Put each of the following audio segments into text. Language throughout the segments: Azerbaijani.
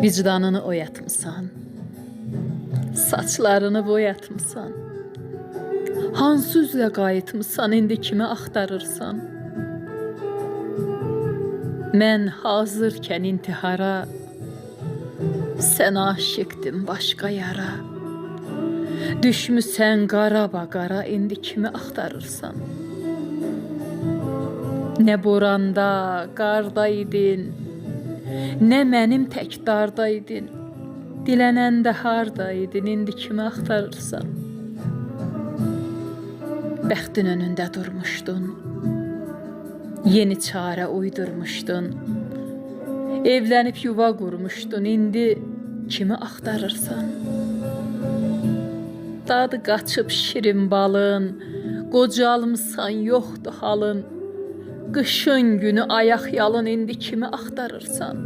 Vicdanını oyatmısan, saçlarını boyatmısan, hansı üzlə qayıtmısan, indi kimi axtarırsan? Mən hazırkən intihara, sən aşiqdin başqa yara. Düşmüsən qara baqara, indi kimi axtarırsan? Nə boranda, qarda idin, nə mənim tək darda idin. Dilənəndə harda idin, indi kimi axtarırsan? Bəxtin önündə durmuşdun, yeni çarə uydurmuşdun. Evlənib yuva qurmuşdun, indi kimi axtarırsan? Dadı qaçıb şirin balın, qocalmısan, yoxdur halın. Qışın günü ayaq yalın, indi kimi axtarırsan?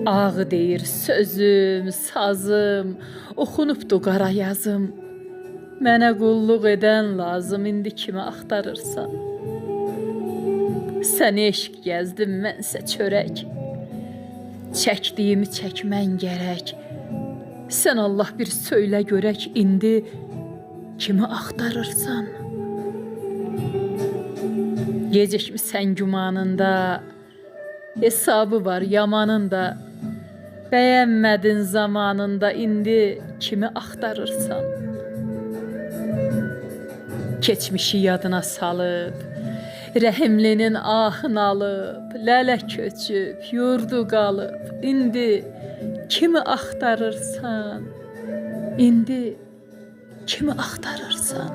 Ağı deyir sözüm, sazım, oxunubdu qara yazım. Mənə qulluq edən lazım, indi kimi axtarırsan? Sən eşq gəzdin, mənsə çörək. Çəkdiyimi çəkmən gərək. Sən Allah bir söylə görək, indi kimi axtarırsan? Gecikmisən gümanında, hesabı var yamanında. Bəyənmədin zamanında, indi kimi axtarırsan? Keçmişi yadına salıb, rəhimlinin ahını alıb, lələ köçüb, yurdu qalıb, indi kimi axtarırsan? İndi kimi axtarırsan?